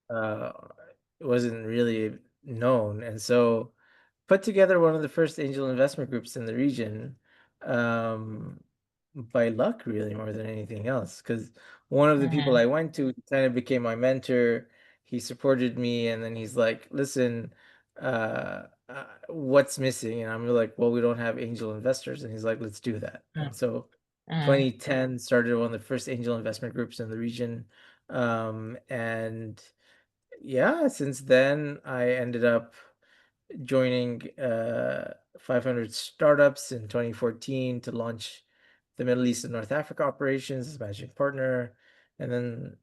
uh, wasn't really known. And so put together one of the first angel investment groups in the region, um, by luck, really, more than anything else. Because one of the people Mm-hmm. I went to kind of became my mentor. He supported me, and then he's like, "Listen, what's missing?" And I'm like, "Well, we don't have angel investors." And he's like, "Let's do that." And so, Mm-hmm. 2010 started one of the first angel investment groups in the region, and yeah, since then I ended up joining 500 startups in 2014 to launch the Middle East and North Africa operations as managing partner, and then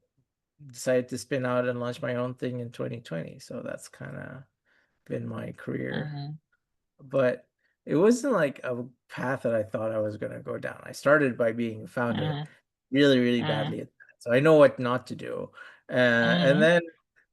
decided to spin out and launch my own thing in 2020. So that's kind of been my career. Mm-hmm. But it wasn't like a path that I thought I was going to go down. I started by being a founder Mm-hmm. really, really Mm-hmm. badly at that. So I know what not to do. And Mm-hmm. then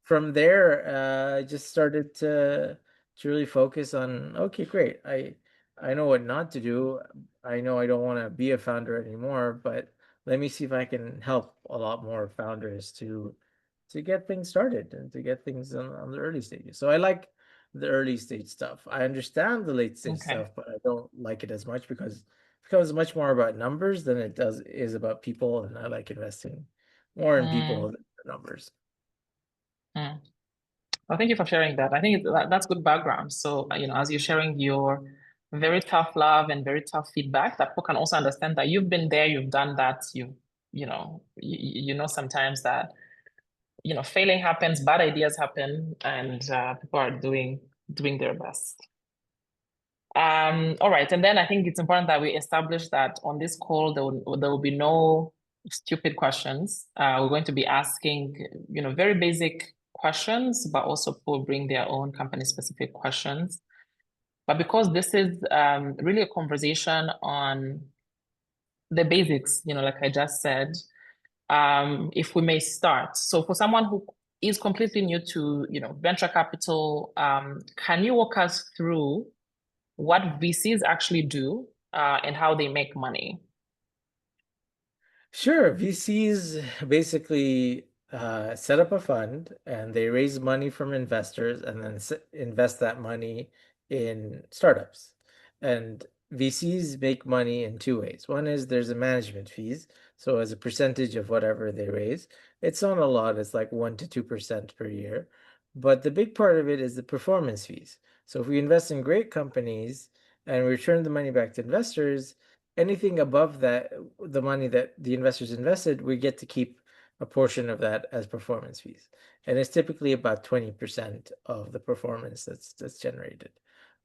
from there, I just started to really focus on, okay, great. I know what not to do. I know I don't want to be a founder anymore, but let me see if I can help a lot more founders to get things started and to get things on the early stages. So I like the early stage stuff. I understand the late stage Okay. stuff, but I don't like it as much because it becomes much more about numbers than it does is about people, and I like investing more in people Mm-hmm. than the numbers. Well, thank you for sharing that. I think that's good background. So, as you're sharing your very tough love and very tough feedback, that people can also understand that you've been there, you've done that, you know sometimes that, failing happens, bad ideas happen, and people are doing their best. All right. And then I think it's important that we establish that on this call, there will be no stupid questions. We're going to be asking, very basic questions, but also people bring their own company specific questions. But because this is really a conversation on the basics, like I just said, if we may start. So for someone who is completely new to, venture capital, can you walk us through what VCs actually do and how they make money? Sure. VCs basically set up a fund and they raise money from investors and then invest that money in startups. And VCs make money in two ways. One is there's a management fees. So as a percentage of whatever they raise, it's not a lot. It's like 1 to 2% per year. But the big part of it is the performance fees. So if we invest in great companies and we return the money back to investors, anything above that, the money that the investors invested, we get to keep a portion of that as performance fees. And it's typically about 20% of the performance that's generated.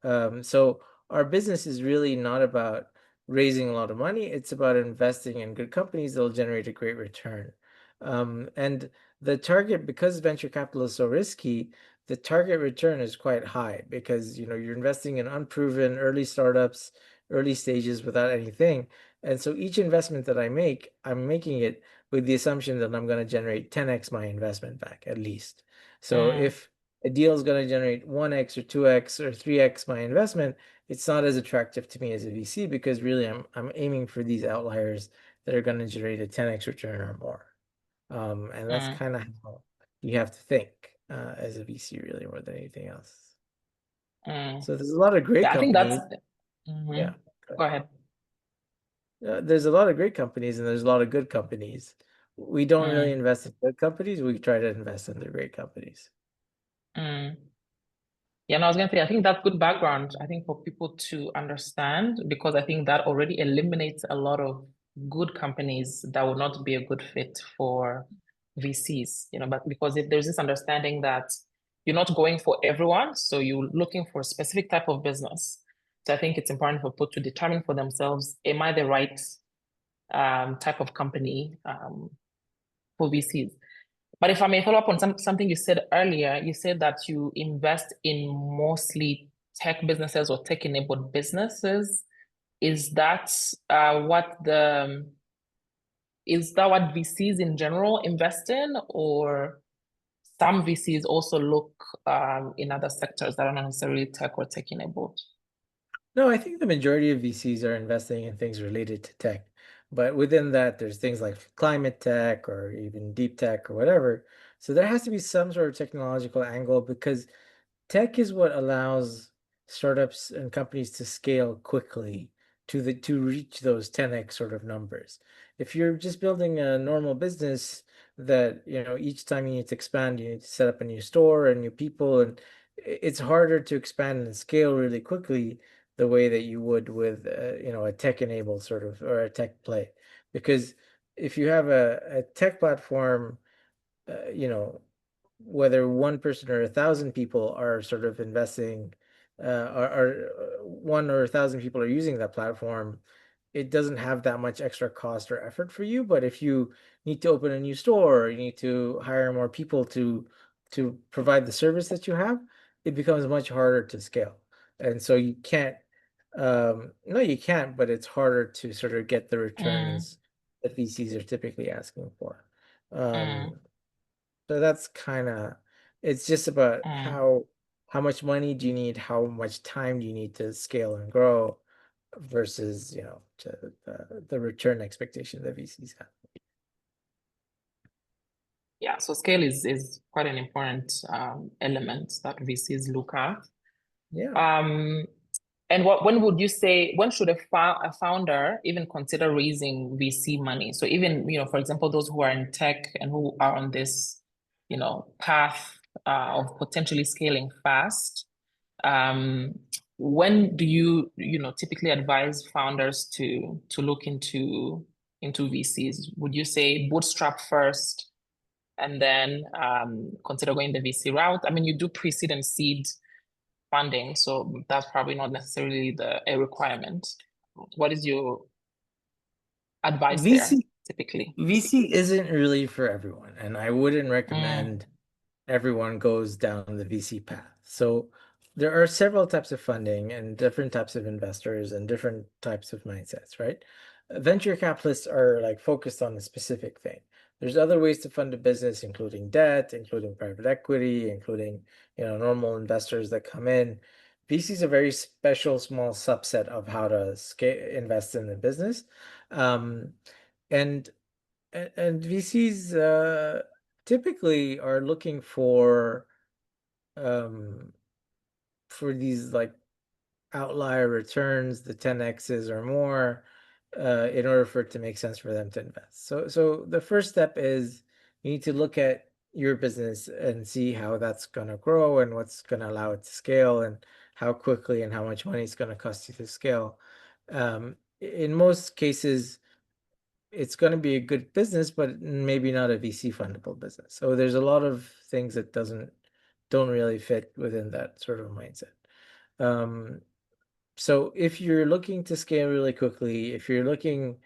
So our business is really not about raising a lot of money. It's about investing in good companies that will generate a great return. And the target, because venture capital is so risky, the target return is quite high because you're investing in unproven early startups, early stages without anything. And so each investment that I make, I'm making it with the assumption that I'm going to generate 10x my investment back at least. So Mm, if a deal is going to generate 1x or 2x or 3x my investment, it's not as attractive to me as a VC because really I'm aiming for these outliers that are going to generate a 10x return or more. And that's mm, kind of how you have to think as a VC really more than anything else. mm. So there's a lot of great I think that's. companies. Yeah. Mhm. Go Go ahead. ahead. There's a lot of great companies and there's a lot of good companies. We don't really Mm, invest in good companies. We try to invest in the great companies. mm. Yeah, no, I was going to say, I think that's good background, I think, for people to understand, because I think that already eliminates a lot of good companies that would not be a good fit for VCs, but because if there's this understanding that you're not going for everyone, so you're looking for a specific type of business. So I think it's important for people to determine for themselves, am I the right type of company for VCs? But if I may follow up on something you said earlier, you said that you invest in mostly tech businesses or tech-enabled businesses. Is that what VCs in general invest in, or some VCs also look in other sectors that are not necessarily tech or tech-enabled? No, I think the majority of VCs are investing in things related to tech. But within that, there's things like climate tech or even deep tech or whatever. So there has to be some sort of technological angle because tech is what allows startups and companies to scale quickly to reach those 10x sort of numbers. If you're just building a normal business that, each time you need to expand, you need to set up a new store and new people, and it's harder to expand and scale really quickly the way that you would with, a tech-enabled sort of or a tech play. Because if you have a tech platform, uh, you know, whether one person or 1,000 people are sort of investing, one or 1,000 people are using that platform, it doesn't have that much extra cost or effort for you. But if you need to open a new store, or you need to hire more people to provide the service that you have, it becomes much harder to scale. And so you can't, no, you can't, but it's harder to sort of get the Mm, returns that VCs are typically asking for. Um, mm, so that's kind of, it's just about mm. how much money do you need, how much time do you need to scale and grow versus, the return expectation that VCs have. Yeah, so scale is quite an important element that VCs look at. Yeah. Um, and when would you say, when should a founder even consider raising VC money? So even, for example, those who are in tech and who are on this, path of potentially scaling fast, um, when do you typically advise founders to look into VCs? Would you say bootstrap first and then consider going the VC route? I mean, you do pre-seed and seed funding, so that's probably not necessarily a requirement. What is your advice there VC typically? VC isn't really for everyone, and I wouldn't Mm, recommend everyone goes down the VC path. So there are several types of funding and different types of investors and different types of mindsets, right? Venture capitalists are like focused on a specific thing. There's other ways to fund a business, including debt, including private equity, including, normal investors that come in. VC is a very special small subset of how to invest in the business. Um, and and VCs typically are looking um, for these like outlier returns, the 10x's or more, in order for it to make sense for them to invest. So the first step is you need to look at your business and see how that's going to grow and what's going to allow it to scale and how quickly and how much money it's going to cost you to scale. In most cases, it's going to be a good business, but maybe not a VC fundable business. So there's a lot of things that don't really fit within that sort of mindset. Um, so if you're looking to scale really quickly, if you're looking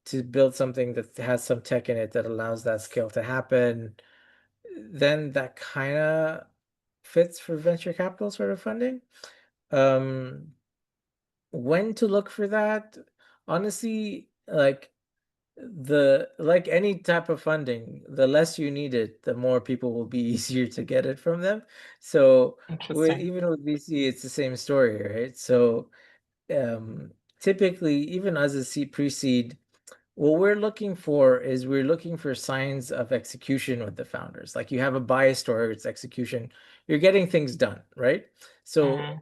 to build something that has some tech in it that allows that scale to happen, then that kind of fits for venture capital sort of funding. Um, when to look for that? Honestly, like any type of funding, the less you need it, the more people will be easier to get it from them. So with interesting. even with VC, it's the same story, right? So um, typically, even as a pre-seed, what we're looking for signs of execution with the founders. Like you have a bias towards execution, you're getting things done, right? So Mm,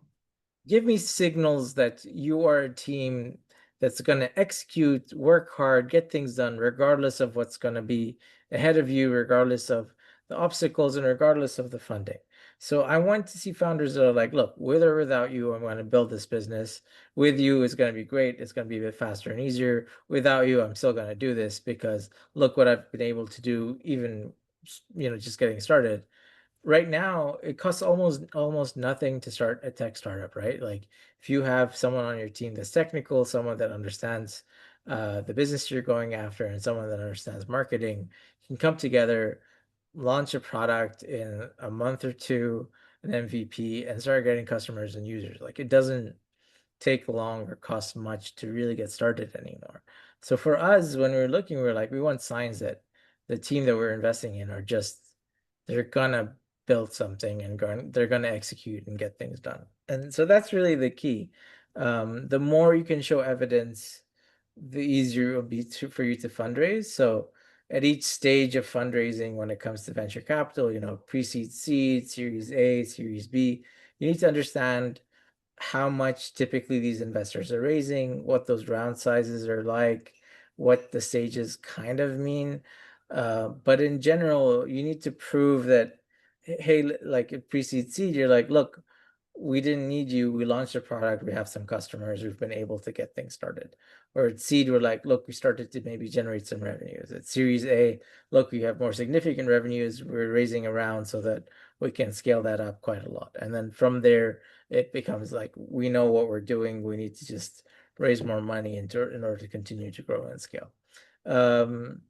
give me signals that you are a team that's going to execute, work hard, get things done, regardless of what's going to be ahead of you, regardless of the obstacles, and regardless of the funding. So I want to see founders that are like, look, with or without you, I'm going to build this business. With you, it's going to be great. It's going to be a bit faster and easier. Without you, I'm still going to do this because look what I've been able to do, even, just getting started. Right now it costs almost nothing to start a tech startup, right? Like if you have someone on your team that's technical, someone that understands the business you're going after, and someone that understands marketing, you can come together, launch a product in a month or two, an MVP, and start getting customers and users. Like it doesn't take long or cost much to really get started anymore. So for us, when we're looking, we're like, we want signs that the team that we're investing in are just, they're gonna build something and they're gonna execute and get things done. And so that's really the key. The more you can show evidence, the easier it will be for you to fundraise. So at each stage of fundraising, when it comes to venture capital, pre-seed, seed, Series A, Series B, you need to understand how much typically these investors are raising, what those round sizes are like, what the stages kind of mean. But in general, you need to prove that, hey, like a pre-seed seed, you're like, look, we didn't need you. We launched a product. We have some customers. We've been able to get things started. Or at seed, we're like, look, we started to maybe generate some revenues. At Series A, look, we have more significant revenues. We're raising around so that we can scale that up quite a lot. And then from there, it becomes like we know what we're doing. We need to just raise more money in order to continue to grow and scale. Um,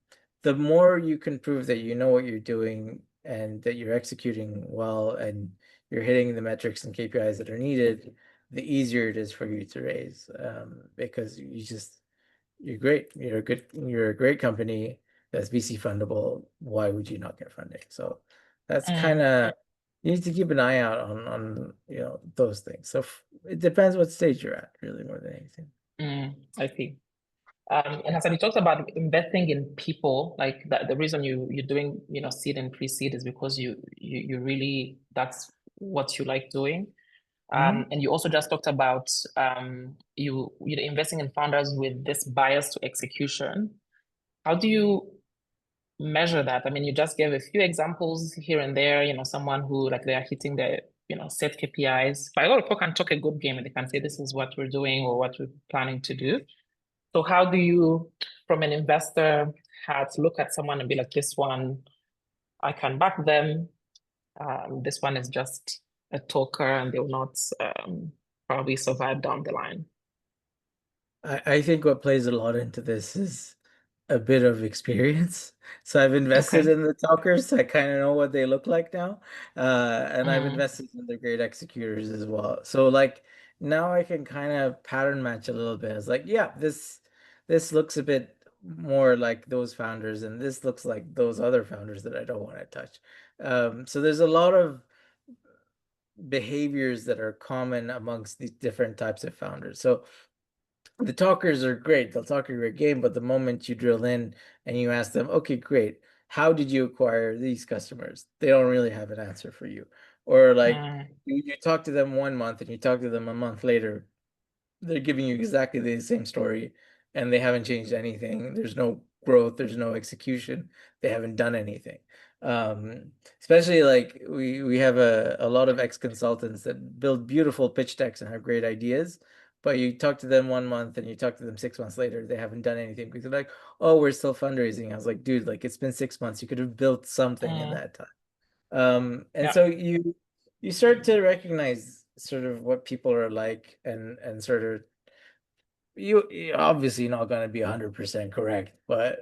the more you can prove that you know what you're doing and that you're executing well and you're hitting the metrics and KPIs that are needed, the easier it is for you to raise. Because you're great. You're a great company that's VC fundable. Why would you not get funding? So that's kind Mm, of you need to keep an eye out on those things. So it depends what stage you're at, really, more than anything. I see. And Hassan, you talked about investing in people, like that the reason you're doing, seed and pre-seed is because you really that's what you like doing. Mhm. And you also just talked about you're investing in founders with this bias to execution. How do you measure that? I mean, you just gave a few examples here and there, someone who like they are hitting their, set KPIs. But a lot of people can talk a good game and they can say this is what we're doing or what we're planning to do. So how do you, from an investor hat, look at someone and be like, this one, I can back them. This one is just a talker and they will not probably survive down the line. I think what plays a lot into this is a bit of experience. So I've invested Okay. in the talkers. So I kind of know what they look like now. And I've Mm, invested in the great executors as well. So like now I can kind of pattern match a little bit. It's like, yeah, this looks a bit more like those founders, and this looks like those other founders that I don't want to touch. So there's a lot of behaviors that are common amongst these different types of founders. So the talkers are great. They'll talk a great game, but the moment you drill in and you ask them, okay, great, how did you acquire these customers? They don't really have an answer for you. Or like mm, you talk to them 1 month and you talk to them a month later, they're giving you exactly the same story and they haven't changed anything. There's no growth, there's no execution. They haven't done anything. Especially like we have a lot of ex-consultants that build beautiful pitch decks and have great ideas, but you talk to them 1 month and you talk to them 6 months later, they haven't done anything because they're like, oh, we're still fundraising. I was like, dude, like it's been 6 months. You could have built something in mm, that time. And yeah. so you start to recognize sort of what people are like and sort of you're obviously not going to be 100% correct, but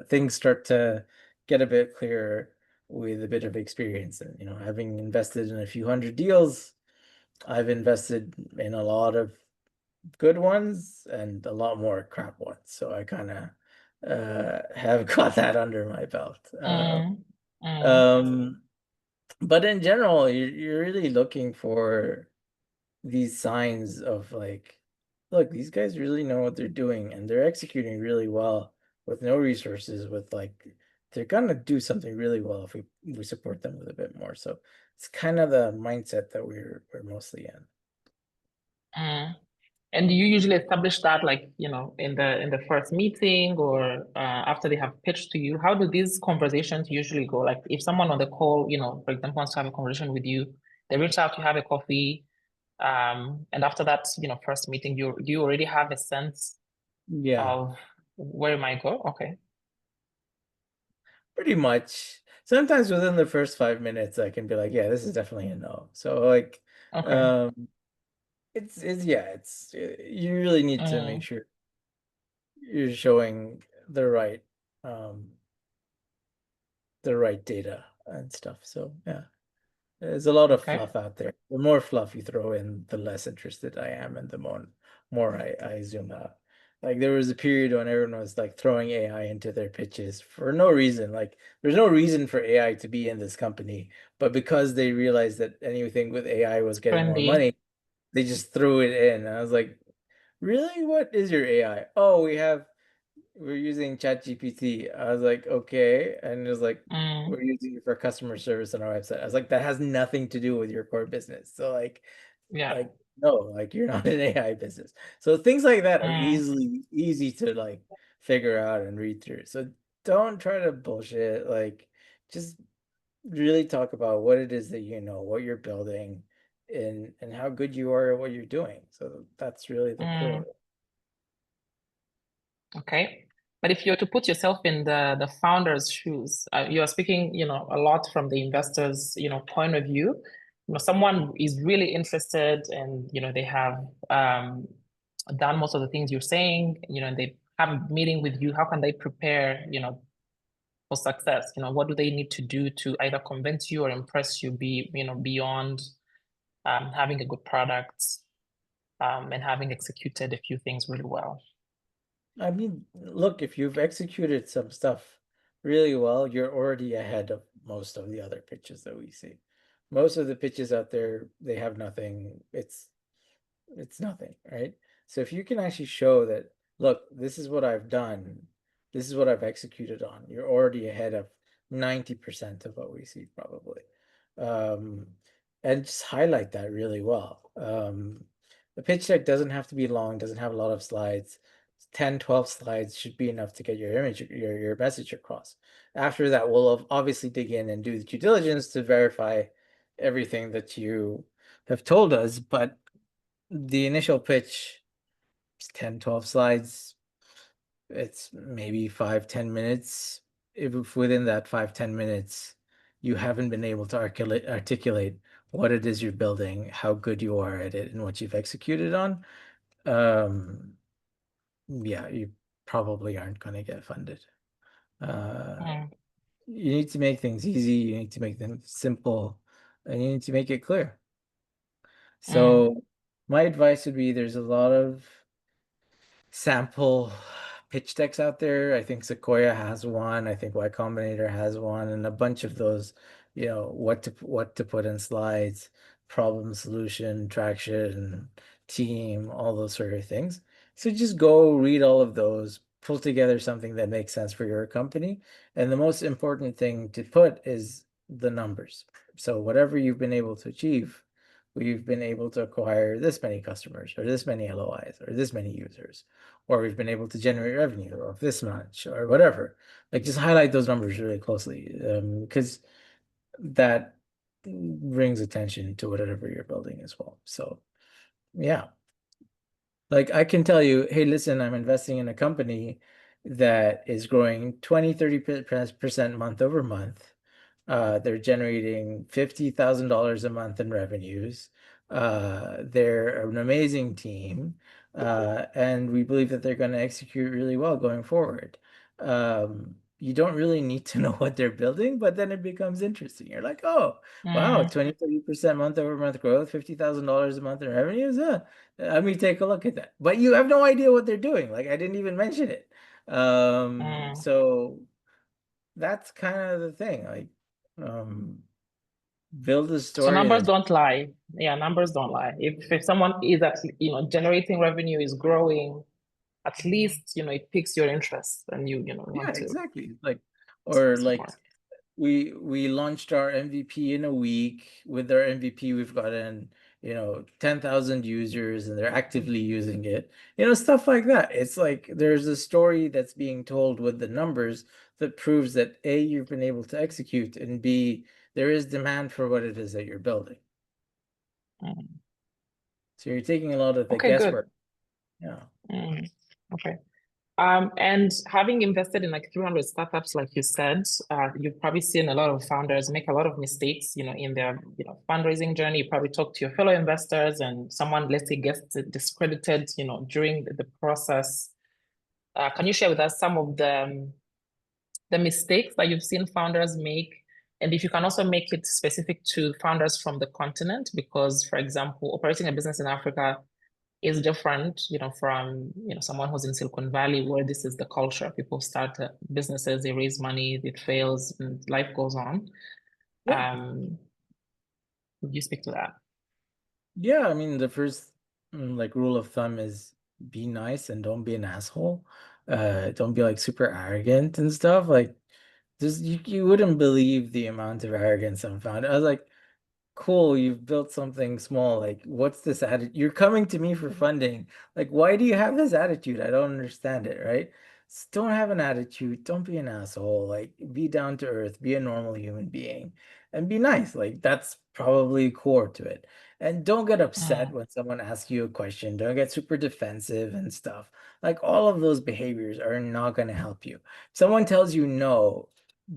things start to get a bit clearer with a bit of experience. And having invested in a few hundred deals, I've invested in a lot of good ones and a lot more crap ones. So I kind of have got that under my belt. Mm, mm, Um, but in general, you're really looking for these signs of like, look, these guys really know what they're doing and they're executing really well with no resources, with like they're gonna do something really well if we support them with a bit more. So it's kind of the mindset that we're mostly in. mm. And do you usually establish that like, in the first meeting or after they have pitched to you? How do these conversations usually go? Like if someone on the call, for example, wants to have a conversation with you, they reach out to have a coffee, and after that, first meeting, do you already have a sense Yeah, of where it might go? Okay. pretty much. Sometimes within the first 5 minutes, I can be like, yeah, this is definitely a no. So like, Okay. um, it's yeah, it's you really need to make Mm, sure you're showing the right um the right data and stuff. So yeah, there's a lot of okay. fluff out there. The more fluff you throw in, the less interested I am, and the more I zoom out. Like there was a period when everyone was like throwing AI into their pitches for no reason. Like there's no reason for AI to be in this company, but because they realized that anything with AI was getting more Trendy. money, they just threw it in. And I was like, really? What is your AI? Oh, we're using ChatGPT. I was like, okay. And it was like, Mm, we're using it for customer service on our website. I was like, that has nothing to do with your core business. So yeah. no, like you're not an AI business. So things like that are Mm, easy to like figure out and read through. So don't try to bullshit. Like just really talk about what it is that you know, what you're building, and how good you are at what you're doing. So that's really the mm. core. Okay. But if you're to put yourself in the founder's shoes, you are speaking, a lot from the investor's, point of view. Someone is really interested and, they have done most of the things you're saying, and they have a meeting with you. How can they prepare, for success? What do they need to do to either convince you or impress you, beyond having a good product, and having executed a few things really well? I mean, look, if you've executed some stuff really well, you're already ahead of most of the other pitches that we see. Most of the pitches out there, they have nothing. It's nothing, right? So if you can actually show that, look, this is what I've done, this is what I've executed on, you're already ahead of 90% of what we see probably. Um, and just highlight that really well. The pitch deck doesn't have to be long, doesn't have a lot of slides. 10, 12 slides should be enough to get your image, your message across. After that, we'll obviously dig in and do the due diligence to verify everything that you have told us, but the initial pitch is 10, 12 slides. It's maybe 5, 10 minutes. If within that 5, 10 minutes, you haven't been able to articulate what it is you're building, how good you are at it, and what you've executed on, um, yeah, you probably aren't going to get funded. Uh, Mm, you need to make things easy, you need to make them simple, and you need to make it clear. mm, So, my advice would be there's a lot of sample pitch decks out there. I think Sequoia has one. I think Y Combinator has one, and a bunch of those, what to put in slides, problem solution, traction, team, all those sort of things. So just go read all of those, pull together something that makes sense for your company. And the most important thing to put is the numbers. So whatever you've been able to achieve, we've been able to acquire this many customers or this many LOIs or this many users, or we've been able to generate revenue of this much or whatever. Like just highlight those numbers really closely, because that brings attention to whatever you're building as well. So yeah, like I can tell you, hey, listen, I'm investing in a company that is growing 20, 30% month over month. They're generating $50,000 a month in revenues. They're an amazing team, and we believe that they're going to execute really well going forward. You don't really need to know what they're building, but then it becomes interesting. You're like, oh, wow, mm, 20, 30% month over month growth, $50,000 a month in revenues. Let me take a look at that. But you have no idea what they're doing. Like I didn't even mention it. mm. So that's kind of the thing. Like, um, build a So story numbers that, don't lie. Yeah, numbers don't lie. If someone is generating revenue, is growing, at least it piques your interest and you yeah, want to exactly. Like, or like support. we launched our MVP in a week. With our MVP, we've gotten, 10,000 users and they're actively using it. Stuff like that. It's like there's a story that's being told with the numbers that proves that A, you've been able to execute, and B, there is demand for what it is that you're building. Mm. So you're taking a lot of the Okay, good. guesswork. Yeah. Mm. Okay. And having invested in like 300 startups, like you said, you've probably seen a lot of founders make a lot of mistakes, in their, fundraising journey. You probably talk to your fellow investors and someone, let's say, gets discredited, during the process. Can you share with us some of the mistakes that you've seen founders make? And if you can also make it specific to founders from the continent, because, for example, operating a business in Africa is different, from someone who's in Silicon Valley, where this is the culture. People start businesses, they raise money, it fails, and life goes on. Yeah. Um, would you speak to that? Yeah. I mean, the first like rule of thumb is be nice and don't be an asshole. Don't be like super arrogant and stuff. Like just you wouldn't believe the amount of arrogance I'm found. I was like, cool, you've built something small. Like, what's this attitude? You're coming to me for funding. Like, why do you have this attitude? I don't understand it, right? Don't have an attitude. Don't be an asshole. Like, be down to earth, be a normal human being, and be nice. Like, that's probably core to it. And don't get upset Mm, when someone asks you a question. Don't get super defensive and stuff. Like, all of those behaviors are not going to help you. Someone tells you no,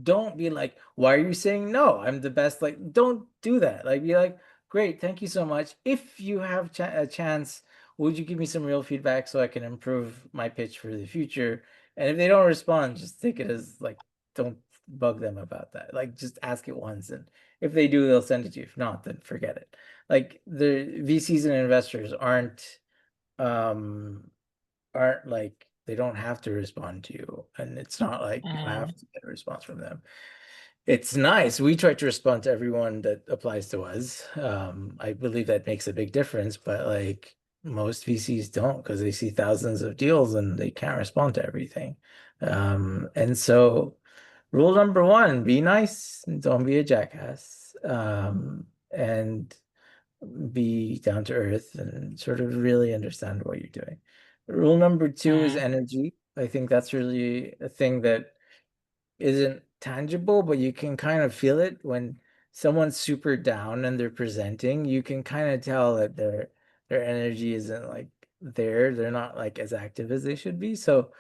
don't be like, why are you saying no? I'm the best. Like, don't do that. Like, be like, great, thank you so much. If you have a chance, would you give me some real feedback so I can improve my pitch for the future? And if they don't respond, just take it as like, don't bug them about that. Like, just ask it once, and if they do, they'll send it to you. If not, then forget it. Like, the VCs and investors um aren't like they don't have to respond to you, and it's not like you have mm, to get a response from them. It's nice. We try to respond to everyone that applies to us. I believe that makes a big difference, but like most VCs don't because they see thousands of deals and they can't respond to everything. And so rule number one, be nice, don't be a jackass. And be down to earth and sort of really understand what you're doing. Rule number two is mm, energy. I think that's really a thing that isn't tangible, but you can kind of feel it when someone's super down and they're presenting. You can kind of tell that their energy isn't like there. They're not like as active as they should be. So,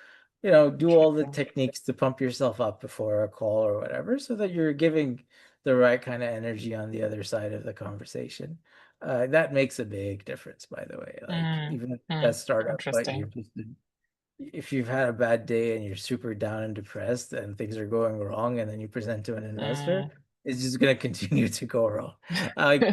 do all the true. techniques to pump yourself up before a call or whatever, so that you're giving the right kind of energy on the other side of the conversation. That makes a big difference, by the way. Like Mm, even at the mm, best startup, but interesting. if you've had a bad day and you're super down and depressed and things are going wrong and then you present to an investor, Mm. it's just going to continue to go wrong. Like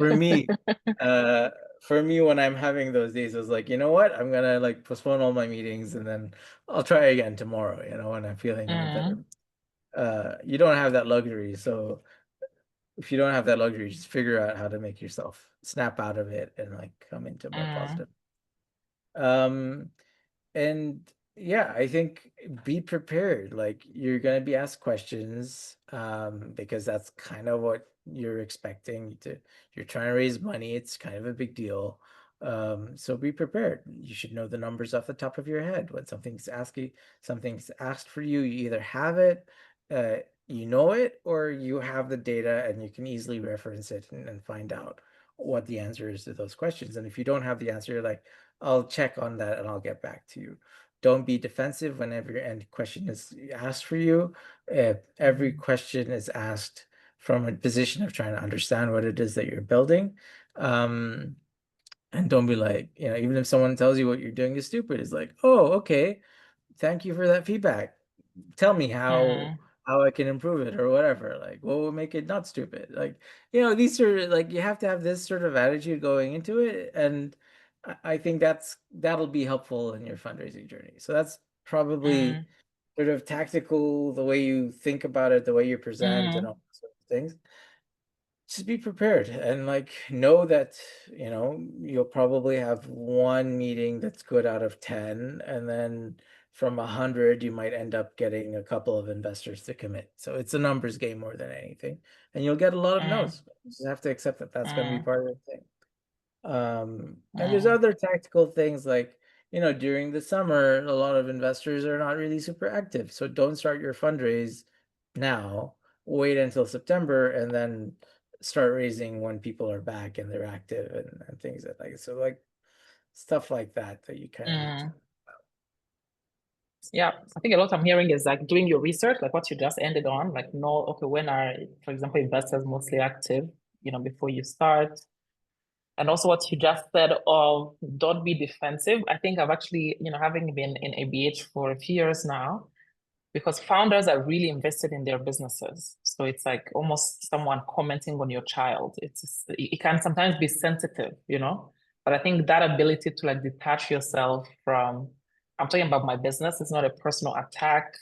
uh for me when I'm having those days, I was like, you know what? I'm gonna like postpone all my meetings and then I'll try again tomorrow, when I'm feeling in a better. Mm, You don't have that luxury. So if you don't have that luxury, just figure out how to make yourself snap out of it and like come into more mm, positive. Um and yeah, I think be prepared. Like you're gonna be asked questions, because that's kind of what you're expecting to. You're trying to raise money. It's kind of a big deal. So be prepared. You should know the numbers off the top of your head. When something's asked for you, you either have it, uh, you know it, or you have the data and you can easily reference it and find out what the answer is to those questions. And if you don't have the answer, you're like, I'll check on that and I'll get back to you. Don't be defensive whenever any question is asked for you. Every mm, question is asked from a position of trying to understand what it is that you're building. Um, and don't be like, even if someone tells you what you're doing is stupid, it's like, oh, okay, thank you for that feedback. Tell me how mm, how I can improve it or whatever. Like, what will make it not stupid? Like, these are like you have to have this sort of attitude going into it, and I think that'll be helpful in your fundraising journey. So that's probably mm, sort of tactical, the way you think about it, the way you present, and mm, all sorts of things. Just be prepared and like know that you'll probably have one meeting that's good out of 10, and then from 100 you might end up getting a couple of investors to commit. So it's a numbers game more than anything, and you'll get a lot of mm, no's. You just have to accept that that's going to be mm, part of the thing. And there's mm, other tactical things like, during the summer, a lot of investors are not really super active. So don't start your fundraise now. Wait until September and then start raising when people are back and they're active, and things like so, like stuff like that you kind of need to. mm. Yeah, I think a lot I'm hearing is like doing your research, like what you just ended on, like know, okay, when are, for example, investors mostly active, before you start. And also what you just said of don't be defensive. I think I've actually, having been in ABH for a few years now, because founders are really invested in their businesses. So it's like almost someone commenting on your child. It can sometimes be sensitive. But I think that ability to like detach yourself from, I'm talking about my business, it's not a personal attack.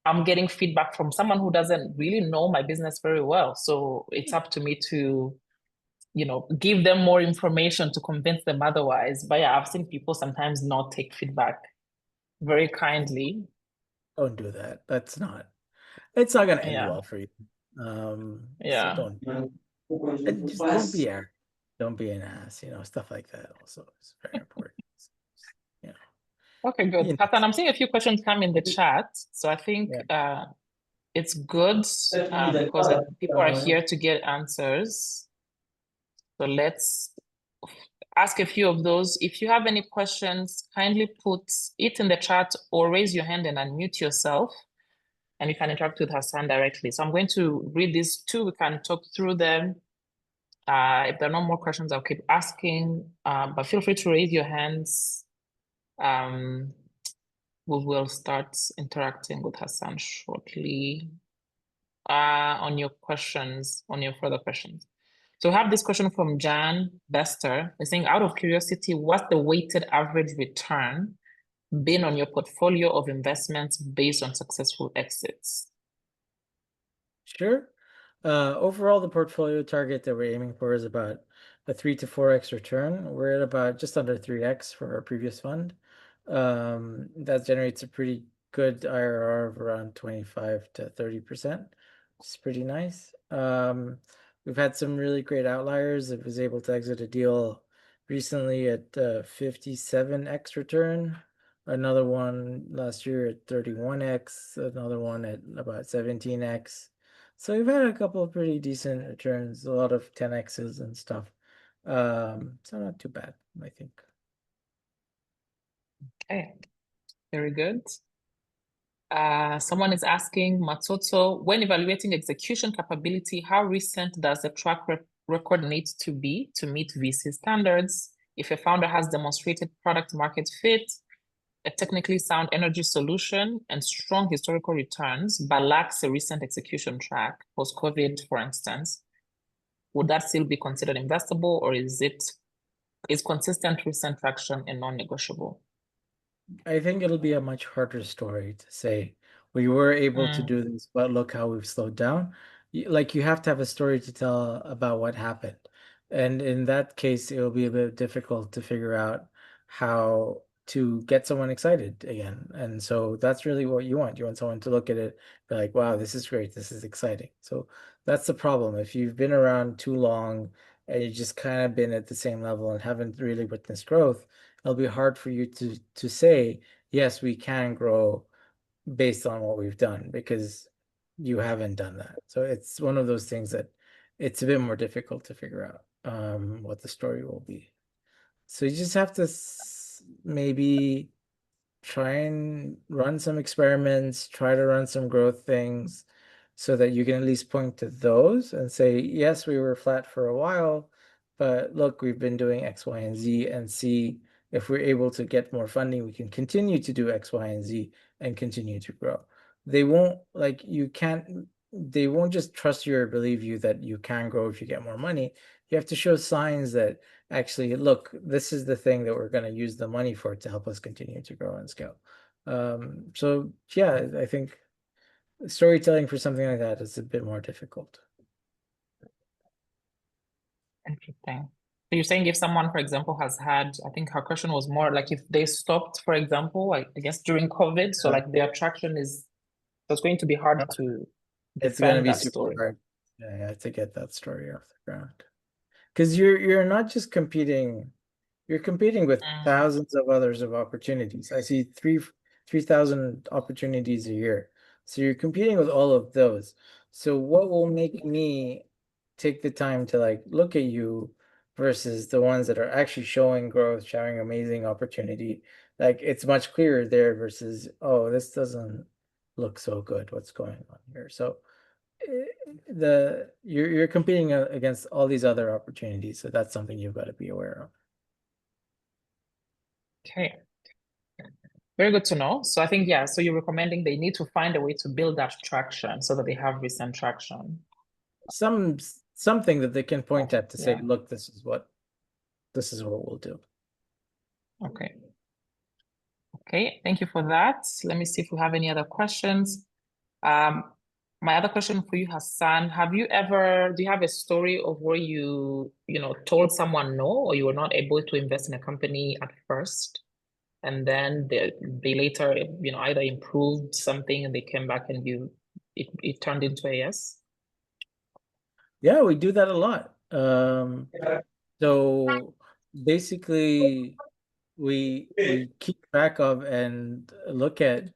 I'm getting feedback from someone who doesn't really know my business very well. So it's up to me to give them more information to convince them otherwise. But yeah, I've seen people sometimes not take feedback very kindly. Don't do that. It's not gonna end Yeah, well for you. So yeah. don't, and just don't be arrogant. Don't be an ass, stuff like that also is very important. You know, Okay, good. you Hassan, I'm seeing a few questions come in the chat. So I think yeah, it's good because people are here to get answers. So let's ask a few of those. If you have any questions, kindly put it in the chat or raise your hand and unmute yourself, and you can interact with Hassan directly. So I'm going to read these two. We can talk through them. If there are no more questions, I'll keep asking, but feel free to raise your hands. Um, we will start interacting with Hassan shortly on your questions, on your further questions. So we have this question from Jan Bester. They're saying, out of curiosity, what's the weighted average return been on your portfolio of investments based on successful exits? sure. Overall, the portfolio target that we're aiming for is about a 3 to 4x return. We're at about just under 3x for our previous fund. That generates a pretty good IRR of around 25 to 30%. It's pretty nice. We've had some really great outliers. It was able to exit a deal recently at 57x return. Another one last year at 31x. Another one at about 17x. So we've had a couple of pretty decent returns, a lot of 10x's and stuff. So not too bad, I think. Okay, very good. Someone is asking, Matsoto, when evaluating execution capability, how recent does the track record need to be to meet VC standards? If a founder has demonstrated product market fit, a technically sound energy solution, and strong historical returns, but lacks a recent execution track, post-COVID, for instance, would that still be considered investable, or is consistent recent traction a non-negotiable? I think it'll be a much harder story to say we were able to Mm, do this, but look how we've slowed down. Like you have to have a story to tell about what happened. And in that case, it'll be a bit difficult to figure out how to get someone excited again. And so that's really what you want. You want someone to look at it, be like, wow, this is great. This is exciting. So that's the problem. If you've been around too long and you've just kind of been at the same level and haven't really witnessed growth, it'll be hard for you to say, yes, we can grow based on what we've done because you haven't done that. So it's one of those things that it's a bit more difficult to figure out what the story will be. So you just have to maybe try and run some experiments, try to run some growth things so that you can at least point to those and say, yes, we were flat for a while, but look, we've been doing X, Y, and Z, and see if we're able to get more funding, we can continue to do X, Y, and Z and continue to grow. They won't like you can't they won't just trust you or believe you that you can grow if you get more money. You have to show signs that actually, look, this is the thing that we're going to use the money for to help us continue to grow and scale. So yeah, I think storytelling for something like that is a bit more difficult. interesting. So you're saying if someone, for example, has had, I think her question was more like if they stopped, for example, like I guess during COVID, so Yeah. like their attraction is, so it's going to be hard to It's going to defend be that super story. hard, yeah, to get that story off the ground because you're not just competing. You're competing with Mm, thousands of others of opportunities. I see 3,000 opportunities a year. So you're competing with all of those. So what will make me take the time to like look at you versus the ones that are actually showing growth, showing amazing opportunity? Like it's much clearer there versus, oh, this doesn't look so good. What's going on here? So eh, you're competing against all these other opportunities. So that's something you've got to be aware of. okay. Very good to know. So I think, yeah, so you're recommending they need to find a way to build that traction so that they have recent traction. Something that they can point Oh, at to say, yeah. look, this is what we'll do. Okay. Okay. Thank you for that. Let me see if we have any other questions. Um, My other question for you, Hassan, do you have a story of where told someone no, or you were not able to invest in a company at first, and then they later, either improved something and they came back and it turned into a yes? Yeah, we do that a lot. So basically, we keep track of and look at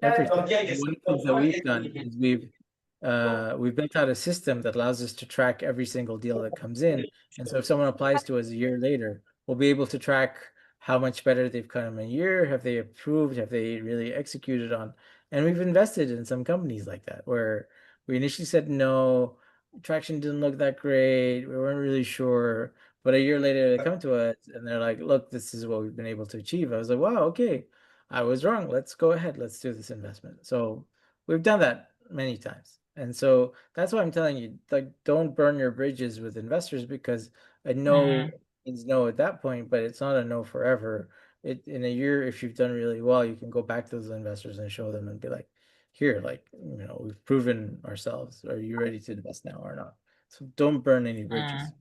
everything. One of the things that we've done is we've built out a system that allows us to track every single deal that comes in. And so if someone applies to us a year later, we'll be able to track how much better they've come a year, have they approved, have they really executed on. And we've invested in some companies like that where we initially said no, traction didn't look that great, we weren't really sure. But a year later they come to us and they're like, look, this is what we've been able to achieve. I was like, wow, okay. I was wrong. Let's go ahead. Let's do this investment. So we've done that many times. And so that's why I'm telling you, like, don't burn your bridges with investors because a no Mm, means no at that point, but it's not a no forever. In a year, if you've done really well, you can go back to those investors and show them and be like, here, like, we've proven ourselves. Are you ready to invest now or not? So don't burn any bridges. mm,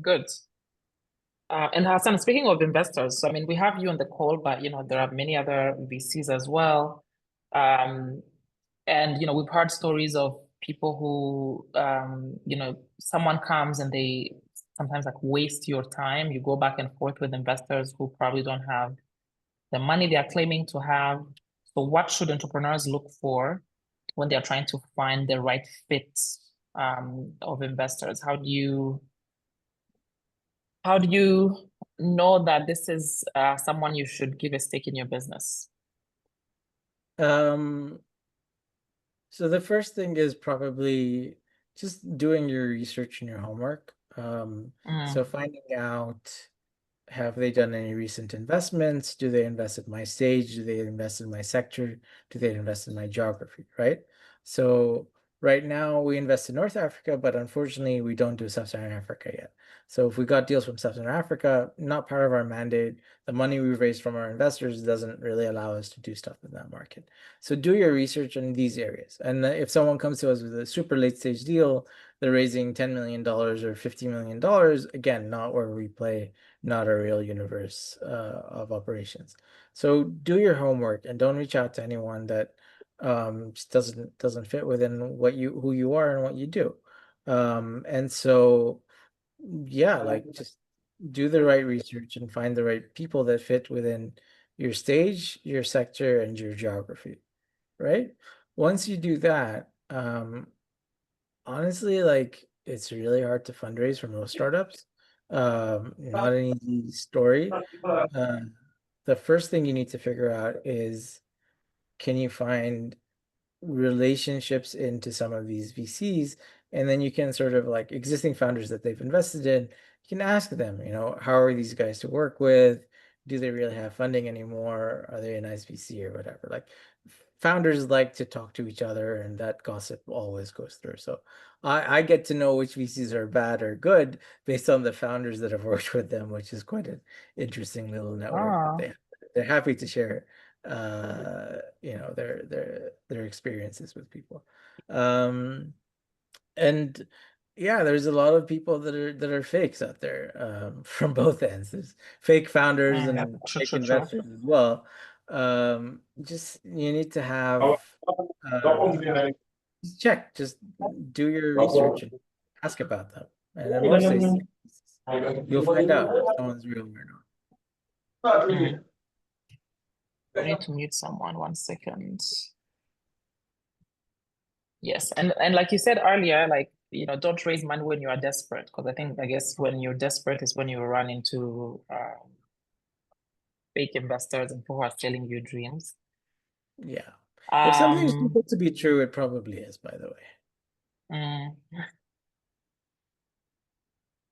good. And Hassan, speaking of investors, so I mean, we have you on the call, but there are many other VCs as well. Um, and we've heard stories of people who, someone comes and they sometimes like waste your time. You go back and forth with investors who probably don't have the money they are claiming to have. So what should entrepreneurs look for when they are trying to find the right fit of investors? How do you know that this is someone you should give a stake in your business? Um, So the first thing is probably just doing your research and your homework. So Mm, finding out, have they done any recent investments? Do they invest at my stage? Do they invest in my sector? Do they invest in my geography, right? So right now we invest in North Africa, but unfortunately we don't do Sub-Saharan Africa yet. So if we got deals from Sub-Saharan Africa, not part of our mandate, the money we've raised from our investors doesn't really allow us to do stuff in that market. So do your research in these areas. And if someone comes to us with a super late stage deal, they're raising $10 million or $50 million, again, not where we play, not a real universe of operations. So do your homework and don't reach out to anyone that just doesn't fit within who you are and what you do. And so yeah, like just do the right research and find the right people that fit within your stage, your sector, and your geography, right? Once you do that, honestly, like it's really hard to fundraise for most startups. Not an easy story. Uh, the first thing you need to figure out is can you find relationships into some of these VCs, and then you can sort of like existing founders that they've invested in, you can ask them, how are these guys to work with? Do they really have funding anymore? Are they a nice VC or whatever? Like founders like to talk to each other, and that gossip always goes through. So I get to know which VCs are bad or good based on the founders that have worked with them, which is quite an interesting little network that ah, they're happy to share their experiences with people. Um, and yeah, there's a lot of people that are fakes out there from both ends. There's fake founders and true, fake true, true. investors as well. Just you need to have uh, just check, just do your research and ask about them. And in most cases, you'll find out if someone's real or not. Mm. I need to mute someone 1 second. Yes, and like you said earlier, like don't raise money when you are desperate, because I guess when you're desperate is when you run into fake investors and people who are selling you dreams. Yeah. If something's too Um, good to be true, it probably is, by the way. mm,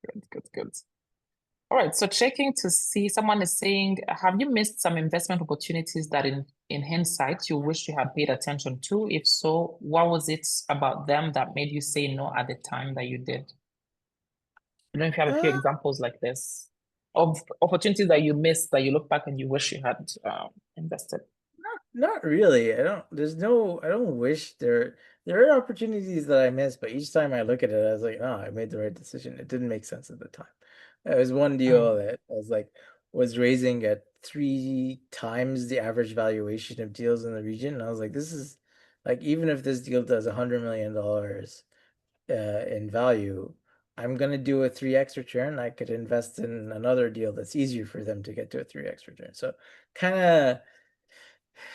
good, good, good. All right, so checking to see someone is saying, have you missed some investment opportunities that in hindsight you wish you had paid attention to? If so, what was it about them that made you say no at the time that you did? I don't know if you have a few Uh, examples like this of opportunities that you missed that you look back and you wish you had invested. Not really. I don't wish there are opportunities that I missed, but each time I look at it, I was like, oh, I made the right decision. It didn't make sense at the time. There was one deal Mm. that was raising at 3 times the average valuation of deals in the region. And I was like, this is like, even if this deal does $100 million in value, I'm gonna do a 3x return. I could invest in another deal that's easier for them to get to a 3x return. So kind of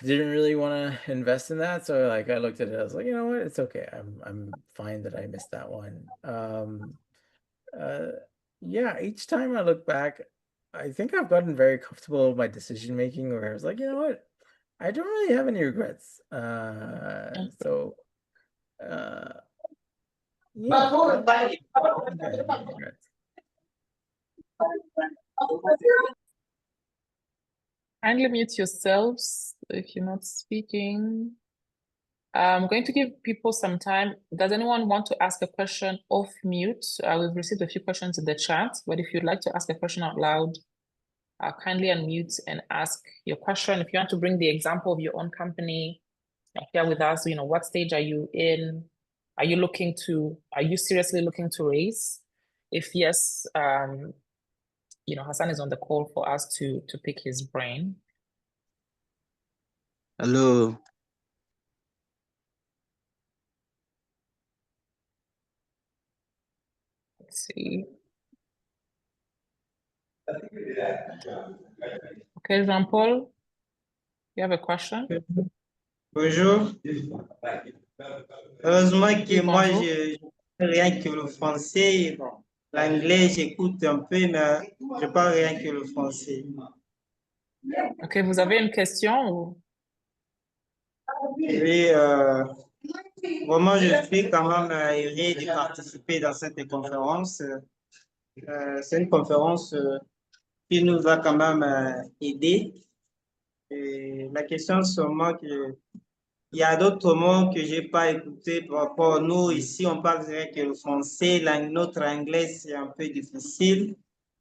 didn't really want to invest in that. So like I looked at it, I was like, you know what, it's okay. I'm fine that I missed that one. Uh yeah, each time I look back, I think I've gotten very comfortable with my decision making where I was like, you know what, I don't really have any regrets. So uh yeah, I don't think I have any regrets. Kindly mute yourselves if you're not speaking. I'm going to give people some time. Does anyone want to ask a question off mute? We've received a few questions in the chat, but if you'd like to ask a question out loud, kindly unmute and ask your question. If you want to bring the example of your own company, share with us, what stage are you in? Are you seriously looking to raise? If yes, Hassan is on the call for us to pick his brain. Hello. Let's see. Okay, Jean-Paul, you have a question? Bonjour. Heureusement que Oui, moi, bonjour. je rien que le français. Bon, l'anglais, j'écoute un peu, mais je parle rien que le français. Ok, vous avez une question ou... Et vraiment, je suis quand même heureux de participer dans cette conférence. C'est une conférence qui nous a quand même aidé. Et la question seulement que il y a d'autres mots que j'ai pas écoutés par rapport à nous. Ici, on parle direct que le français, notre anglais, c'est un peu difficile,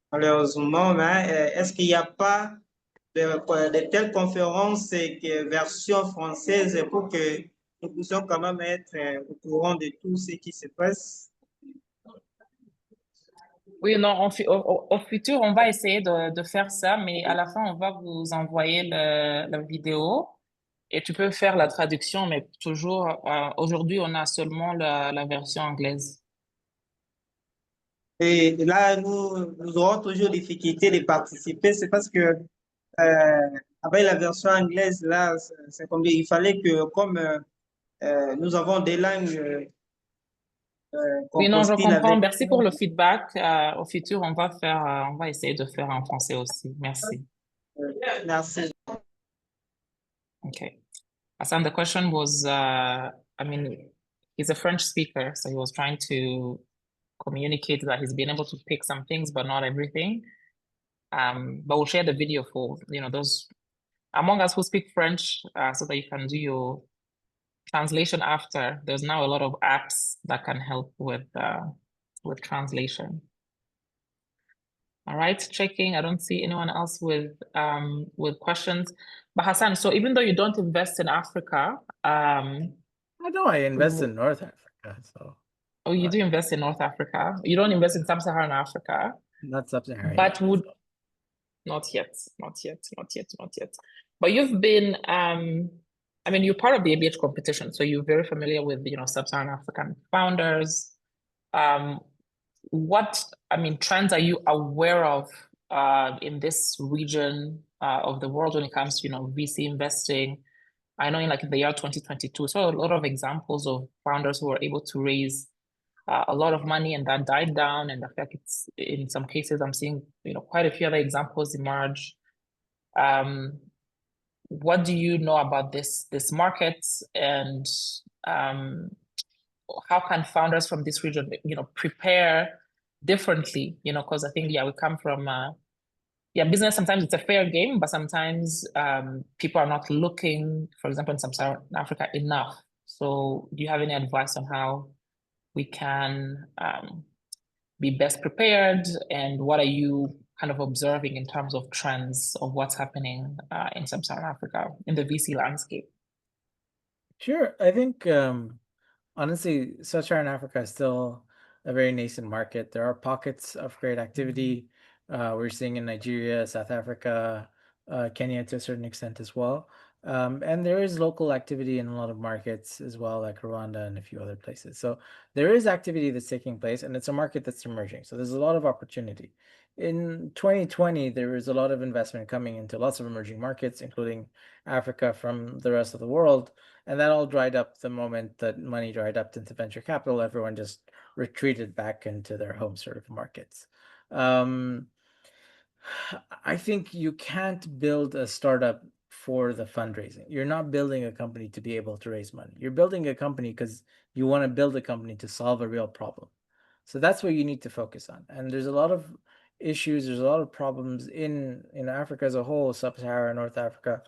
malheureusement. Mais est-ce qu'il n'y a pas de telles conférences version française pour que nous puissions quand même être au courant de tout ce qui se passe? Oui, non, au futur, on va essayer de faire ça, mais à la fin, on va vous envoyer la vidéo et tu peux faire la traduction, mais toujours, aujourd'hui, on a seulement la version anglaise. Et là, nous aurons toujours difficulté de participer. C'est parce que avec la version anglaise, là, c'est comme il fallait que, comme nous avons des langues Oui, non, je compostines comprends. avec. Merci pour le feedback. Au futur, on va essayer de faire en français aussi. Merci. Merci. Okay. Hassan, the question was, I mean, he's a French speaker, so he was trying to communicate that he's been able to pick some things, but not everything. But we'll share the video for, those among us who speak French, so that you can do your translation after. There's now a lot of apps that can help with translation. All right, checking. I don't see anyone else with questions. But Hassan, so even though you don't invest in Africa, I know I invest in North Africa, so oh, you do invest in North Africa. You don't invest in Sub-Saharan Africa, not sub-Saharan but yet. would not yet, not yet. But you've been, I mean, you're part of the ABH competition, so you're very familiar with, Sub-Saharan African founders. Um, what, I mean, trends are you aware of in this region of the world when it comes to, VC investing? I know in like the year 2022, so a lot of examples of founders who were able to raise a lot of money and that died down. And I feel like it's in some cases I'm seeing, quite a few other examples emerge. Um, what do you know about this market, and how can founders from this region, prepare differently? Because I think we come from business. Sometimes it's a fair game, but sometimes people are not looking, for example, in Sub-Saharan Africa enough. So, do you have any advice on how we can be best prepared, and what are you kind of observing in terms of trends of what's happening in Sub-Saharan Africa in the VC landscape? Sure. I think honestly, Sub-Saharan Africa is still a very nascent market. There are pockets of great activity. We're seeing in Nigeria, South Africa, Kenya to a certain extent as well. And there is local activity in a lot of markets as well, like Rwanda and a few other places. So there is activity that's taking place, and it's a market that's emerging. So there's a lot of opportunity. In 2020, there was a lot of investment coming into lots of emerging markets, including Africa from the rest of the world. And that all dried up the moment that money dried up into venture capital. Everyone just retreated back into their home sort of markets. Um, I think you can't build a startup for the fundraising. You're not building a company to be able to raise money. You're building a company because you want to build a company to solve a real problem. So that's what you need to focus on. And there's a lot of issues, there's a lot of problems in Africa as a whole, Sub-Saharan, North Africa,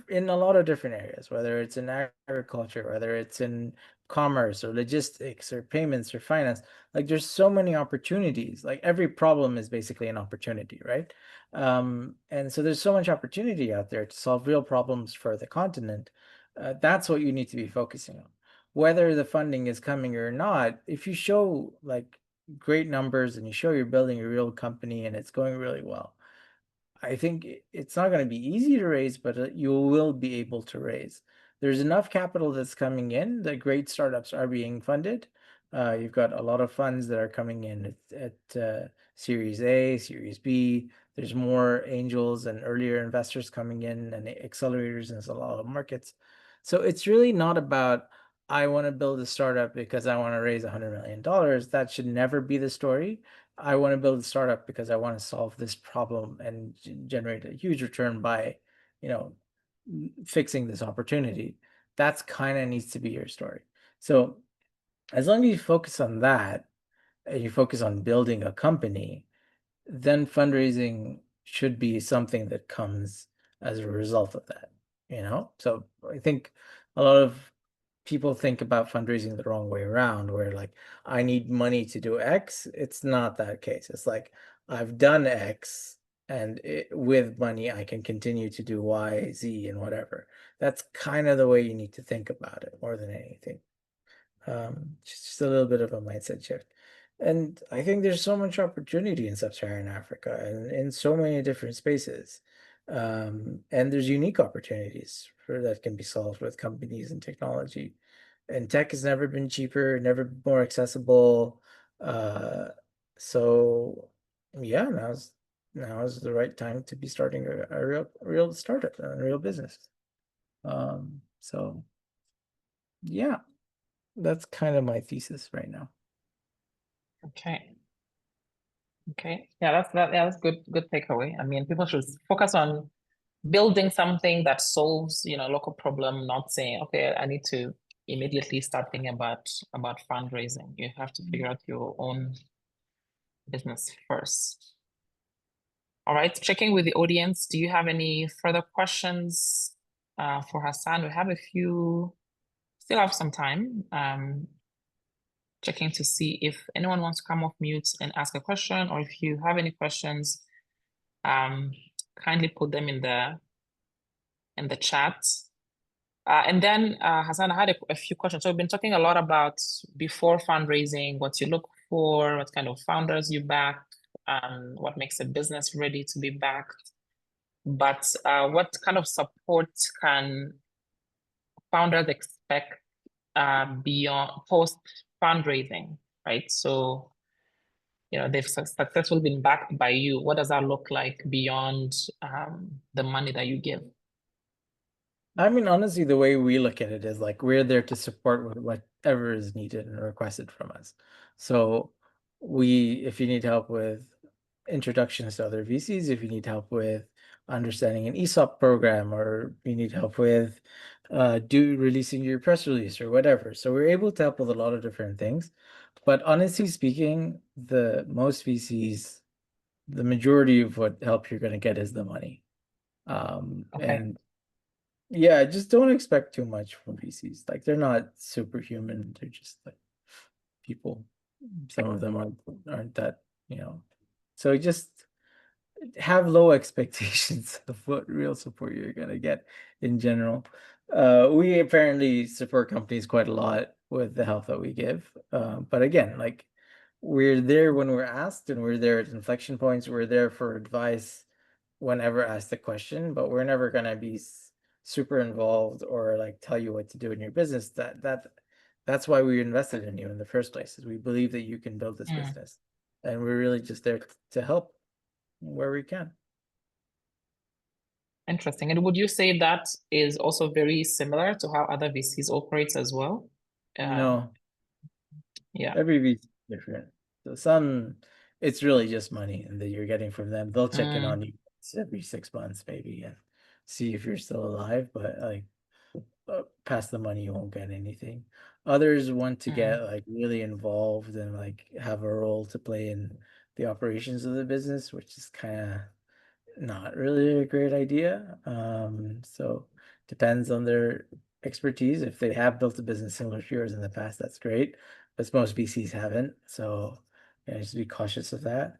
in a lot of different areas, whether it's in agriculture, whether it's in commerce or logistics or payments or finance. Like there's so many opportunities. Like every problem is basically an opportunity, right? And so there's so much opportunity out there to solve real problems for the continent. That's what you need to be focusing on. Whether the funding is coming or not, if you show like great numbers and you show you're building a real company and it's going really well, I think it's not going to be easy to raise, but you will be able to raise. There's enough capital that's coming in that great startups are being funded. You've got a lot of funds that are coming in at Series A, Series B. There's more angels and earlier investors coming in and accelerators in a lot of markets. So it's really not about, I want to build a startup because I want to raise $100 million. That should never be the story. I want to build a startup because I want to solve this problem and generate a huge return by, you know, fixing this opportunity. That's kind of needs to be your story. So as long as you focus on that and you focus on building a company, then fundraising should be something that comes as a result of that, you know? So I think a lot of people think about fundraising the wrong way around, where like, I need money to do X. It's not that case. It's like, I've done X and with money, I can continue to do Y, Z, and whatever. That's kind of the way you need to think about it more than anything. Just a little bit of a mindset shift. And I think there's so much opportunity in Sub-Saharan Africa and in so many different spaces. And there's unique opportunities for that can be solved with companies and technology. And tech has never been cheaper, never been more accessible. Uh, so yeah, now's the right time to be starting a real startup, a real business. So yeah. That's kind of my thesis right now. Okay. Okay. Yeah, that's good takeaway. I mean, people should focus on building something that solves, local problem, not saying, okay, I need to immediately start thinking about fundraising. You have to figure out your own business first. All right, checking with the audience. Do you have any further questions for Hassan? We have a few, still have some time. Checking to see if anyone wants to come off mute and ask a question, or if you have any questions, kindly put them in the chat. And then Hassan, I had a few questions. So we've been talking a lot about before fundraising, what you look for, what kind of founders you back, what makes a business ready to be backed. But what kind of support can founders expect beyond post fundraising, right? So they've successfully been backed by you. What does that look like beyond the money that you give? I mean, honestly, the way we look at it is like we're there to support whatever is needed and requested from us. So if you need help with introductions to other VCs, if you need help with understanding an ESOP program, or you need help with releasing your press release or whatever. So we're able to help with a lot of different things. But honestly speaking, the most VCs, the majority of what help you're going to get is the money. Okay. And yeah, just don't expect too much from VCs. Like they're not superhuman. They're just like people. Some of them aren't that, So just have low expectations of what real support you're gonna get in general. We apparently support companies quite a lot with the help that we give. But again, like we're there when we're asked, and we're there at inflection points. We're there for advice whenever asked a question, but we're never gonna be super involved or like tell you what to do in your business. That's why we invested in you in the first place, is we believe that you can build this business, and we're really just there to help where we can. Interesting. And would you say that is also very similar to how other VCs operates as well? No, Yeah. every VC is different. So some, it's really just money and that you're getting from them. They'll check in on you every 6 months maybe and see if you're still alive, but like past the money, you won't get anything. Others want to get like really involved and like have a role to play in the operations of the business, which is kind of not really a great idea. So depends on their expertise. If they have built a business similar to yours in the past, that's great. But most VCs haven't. So yeah, just be cautious of that.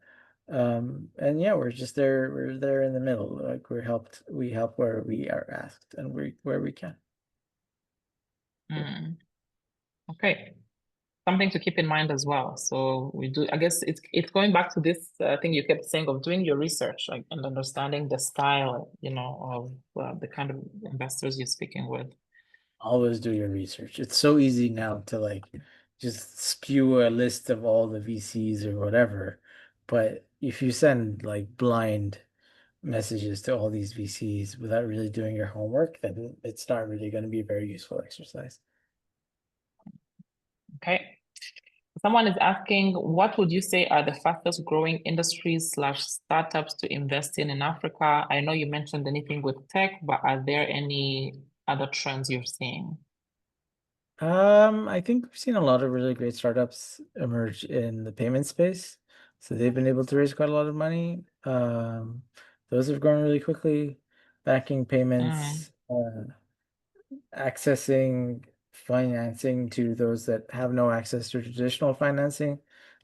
And yeah, we're just there, we're there in the middle. Like we help where we are asked and where we can. Okay. Something to keep in mind as well. So we do, I guess it's going back to this thing you kept saying of doing your research, like, and understanding the style, of the kind of investors you're speaking with. Always do your research. It's so easy now to like just spew a list of all the VCs or whatever. But if you send like blind messages to all these VCs without really doing your homework, then it's not really going to be a very useful exercise. Okay. Someone is asking, what would you say are the fastest growing industries / startups to invest in Africa? I know you mentioned anything with tech, but are there any other trends you're seeing? I think we've seen a lot of really great startups emerge in the payment space. So they've been able to raise quite a lot of money. Those have grown really quickly. Banking payments, accessing financing to those that have no access to traditional financing.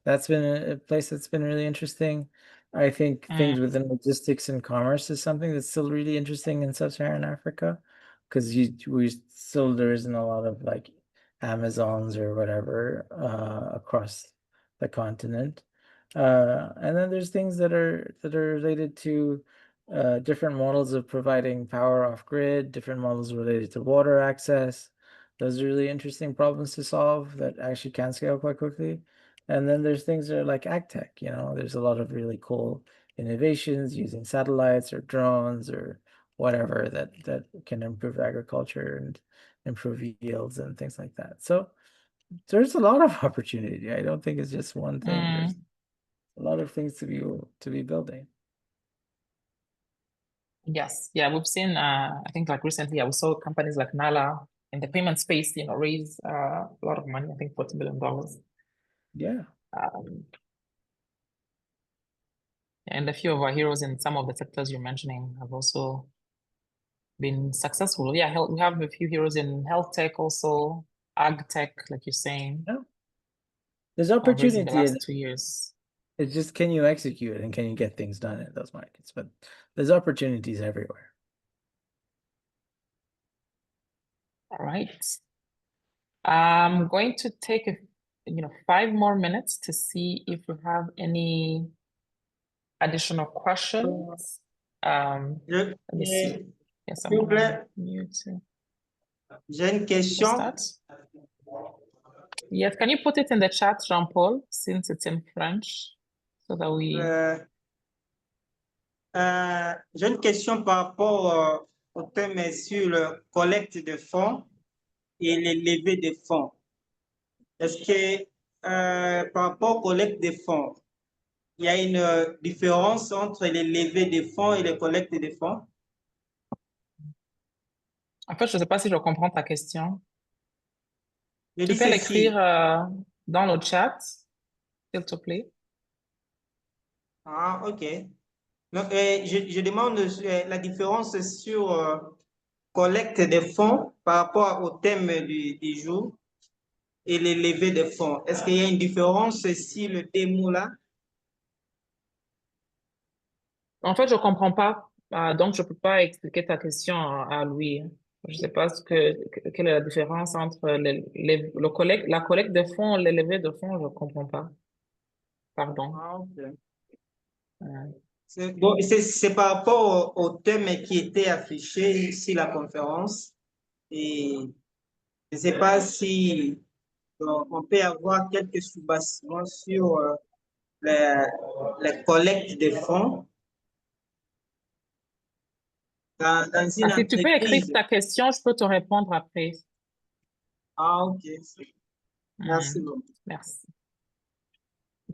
That's been a place that's been really interesting. I think things within logistics and commerce is something that's still really interesting in sub-Saharan Africa, because there isn't a lot of like Amazons or whatever across the continent. And then there's things that are related to different models of providing power off grid, different models related to water access. Those are really interesting problems to solve that actually can scale quite quickly. And then there's things that are like ag tech, there's a lot of really cool innovations using satellites or drones or whatever that can improve agriculture and improve yields and things like that. So there's a lot of opportunity. I don't think it's just one thing. There's a lot of things to be building. Yes. Yeah, we've seen, I think like recently, we saw companies like Nala in the payment space, raise a lot of money, I think $40 million. Yeah. And a few of our heroes in some of the sectors you're mentioning have also been successful. Yeah, we have a few heroes in health tech also, ag tech, like you're saying, Yeah. There's raising the opportunity in last it. 2 years. It's just, can you execute and can you get things done in those markets? But there's opportunities everywhere. All right. I'm going to take 5 more minutes to see if we have any additional questions. Let me see. Yes, S'il vous plaît, j'ai une question. Yes, can you put it in the chat, Jean-Paul, since it's in French, so that we... J'ai une question par rapport au thème sur la collecte de fonds et les levées de fonds. Est-ce que par rapport aux collectes de fonds, il y a une différence entre les levées de fonds et les collectes de fonds? En fait, je ne sais pas si je comprends ta question. Je Tu dis peux ceci. l'écrire dans le chat, s'il te plaît. Ah, OK. Donc, je demande la différence sur collecte de fonds par rapport au thème du jour et les levées de fonds. Est-ce qu'il y a une différence sur le thème là? En fait, je comprends pas. Donc, je peux pas expliquer ta question à lui. Je sais pas quelle est la différence entre la collecte de fonds, les levées de fonds, je comprends pas. Pardon. Ah, ok. Euh, Bon, c'est par rapport au thème qui était affiché sur la conférence. Et je ne sais pas si on peut avoir quelques sous-bassements sur les collectes de fonds dans une Si tu peux écrire entreprise. ta question, je peux te répondre après. Ah, ok. Merci Hmm, beaucoup. merci.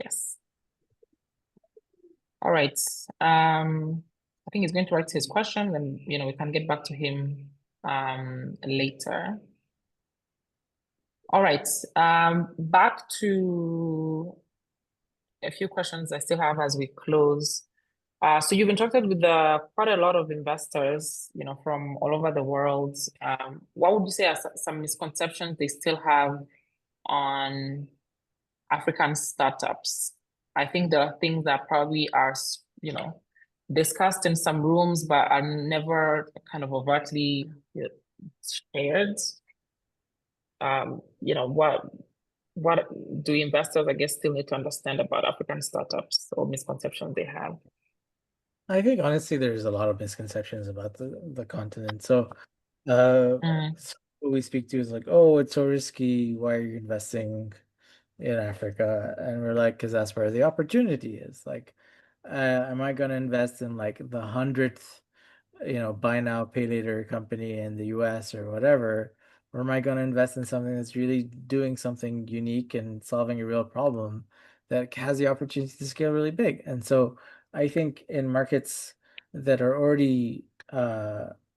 Yes. All right. I think he's going to write his question, and we can get back to him later. All right. Back to a few questions I still have as we close. So you've interacted with quite a lot of investors, from all over the world. What would you say are some misconceptions they still have on African startups? I think there are things that probably are, discussed in some rooms, but are never kind of overtly shared. What do investors, I guess, still need to understand about African startups or misconceptions they have? I think honestly, there's a lot of misconceptions about the continent. So, uh, Mm, what we speak to is like, oh, it's so risky. Why are you investing in Africa? And we're like, because that's where the opportunity is. Like, am I going to invest in like the 100th, buy now, pay later company in the US or whatever? Or am I going to invest in something that's really doing something unique and solving a real problem that has the opportunity to scale really big? And so I think in markets that are already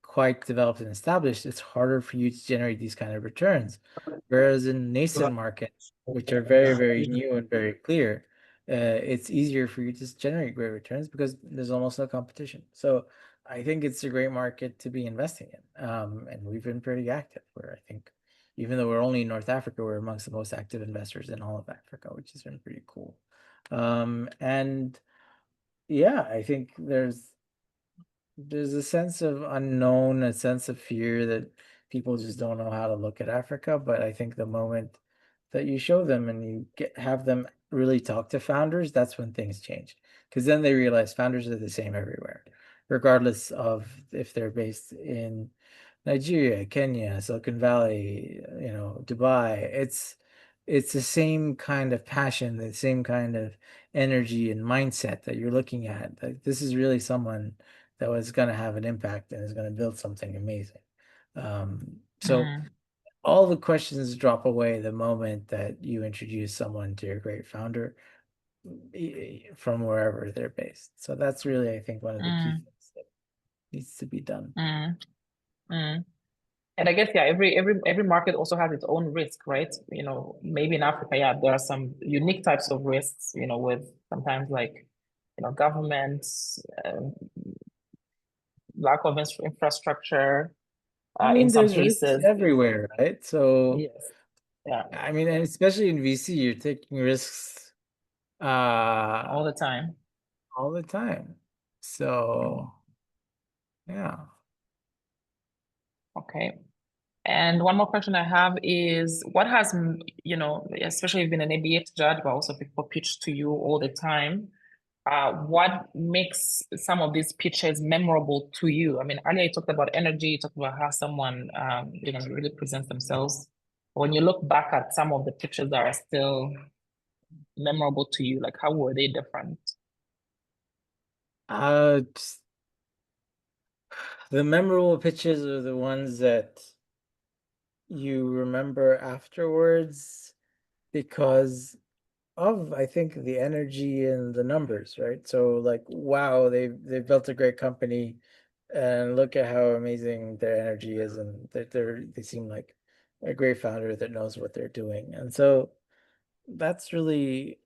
quite developed and established, it's harder for you to generate these kind of returns. Whereas in nascent markets, which are very, very new and very clear, it's easier for you to generate great returns because there's almost no competition. So I think it's a great market to be investing in. And we've been pretty active where I think even though we're only in North Africa, we're amongst the most active investors in all of Africa, which has been pretty cool. And yeah, I think there's a sense of unknown, a sense of fear that people just don't know how to look at Africa. But I think the moment that you show them and you have them really talk to founders, that's when things change. Because then they realize founders are the same everywhere, regardless of if they're based in Nigeria, Kenya, Silicon Valley, Dubai. It's the same kind of passion, the same kind of energy and mindset that you're looking at. Like this is really someone that was going to have an impact and is going to build something amazing. So mm, all the questions drop away the moment that you introduce someone to your great founder from wherever they're based. So that's really, I think, one of the key mm, things that needs to be done. mm, mm. And I guess, yeah, every market also has its own risk, right? Maybe in Africa, yeah, there are some unique types of risks, with sometimes like, governments, lack of infrastructure, I in mean, some there's risks cases. everywhere, right? So, Yes. Yeah. I mean, and especially in VC, you're taking risks All uh the time. all the time. Mm, So, yeah. okay. And one more question I have is what has, especially you've been an ABH judge, but also people pitch to you all the time. What makes some of these pitches memorable to you? I mean, earlier you talked about energy, you talked about how someone, really presents themselves. When you look back at some of the pitches that are still memorable to you, like how were they different? The memorable pitches are the ones that you remember afterwards because of, I think, the energy and the numbers, right? So like, wow, they've built a great company and look at how amazing their energy is and that they seem like a great founder that knows what they're doing. And so that's really,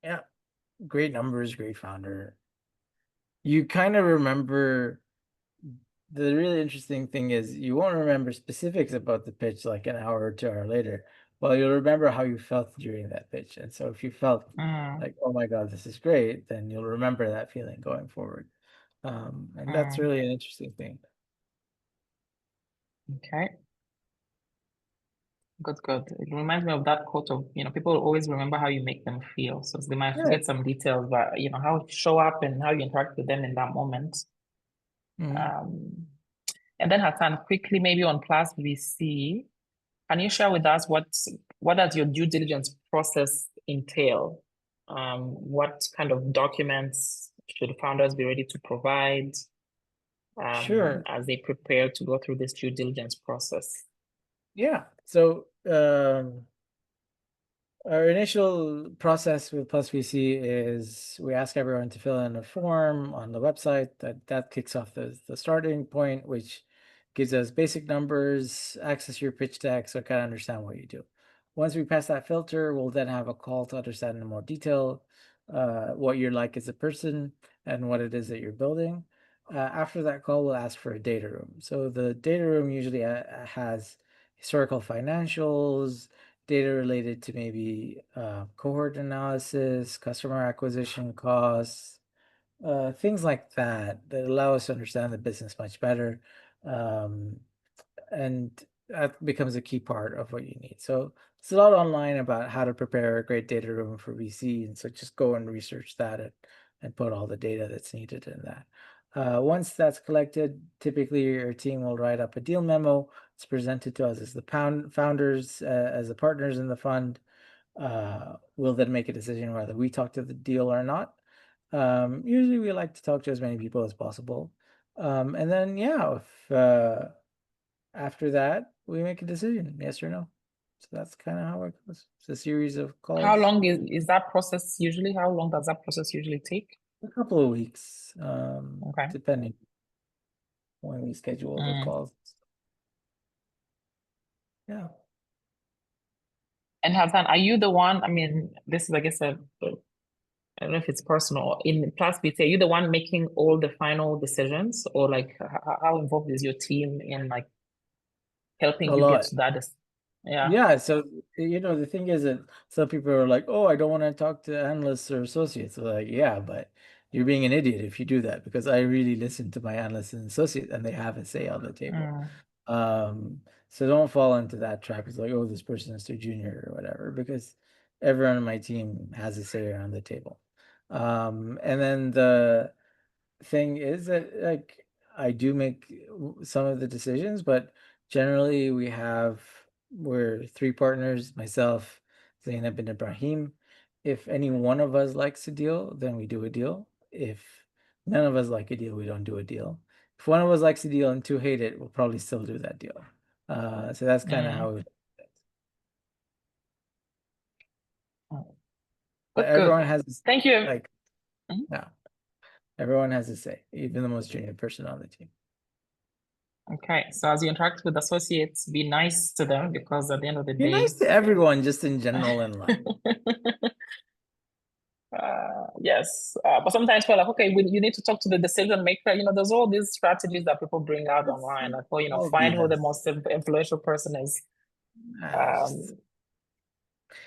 yeah, great numbers, great founder. You kind of remember. The really interesting thing is you won't remember specifics about the pitch like an hour or 2 hours later, well, you'll remember how you felt during that pitch. And so if you felt like, oh my God, this is great, then you'll remember that feeling going forward. And that's really an interesting thing. Okay. Good, good. It reminds me of that quote of, people always remember how you make them feel. So they might forget some details, but how you show up and how you interact with them in that moment. Mhm. And then Hassan, quickly, maybe on Plus VC, can you share with us what does your due diligence process entail? What kind of documents should founders be ready to provide Sure. as they prepare to go through this due diligence process? Yeah. So our initial process with Plus VC is we ask everyone to fill in a form on the website. That kicks off the starting point, which gives us basic numbers, access your pitch deck, so kind of understand what you do. Once we pass that filter, we'll then have a call to understand in more detail what you're like as a person and what it is that you're building. After that call, we'll ask for a data room. So the data room usually has historical financials, data related to maybe cohort analysis, customer acquisition costs, things like that allow us to understand the business much better. And that becomes a key part of what you need. So there's a lot online about how to prepare a great data room for VC. And so just go and research that and put all the data that's needed in that. Once that's collected, typically your team will write up a deal memo. It's presented to us as the founders, as the partners in the fund. We'll then make a decision whether we talk to the deal or not. Usually we like to talk to as many people as possible. And then, yeah, if after that, we make a decision, yes or no. So that's kind of how it goes. It's a series of How calls. long is that process usually? How long does that process usually take? A couple of weeks, Okay. depending when we schedule the calls. Yeah. And Hassan, are you the one? I mean, this is, I guess, I don't know if it's personal. In Plus BT, are you the one making all the final decisions, or like how involved is your team in like helping A you get lot. to that? Yeah. Yeah, so the thing is that some people are like, "Oh, I don't want to talk to analysts or associates." So like, yeah, but you're being an idiot if you do that because I really listen to my analysts and associates and they have a say on the table. So don't fall into that trap. It's like, oh, this person is too junior or whatever, because everyone on my team has a say around the table. And then the thing is that like I do make some of the decisions, but generally we're three partners, myself, Zainab and Ibrahim. If any one of us likes a deal, then we do a deal. If none of us like a deal, we don't do a deal. If one of us likes a deal and two hate it, we'll probably still do that deal. So that's kind of how it. But Good, good. everyone has Thank you. like, yeah, everyone has a say, even the most junior person on the team. Okay, so as you interact with associates, be nice to them because at the end of the Be day, nice to everyone, just in general in life. yes, but sometimes we're like, okay, you need to talk to the decision maker. There's all these strategies that people bring out That's online, like, oh, all find who the BS. most influential person is. Just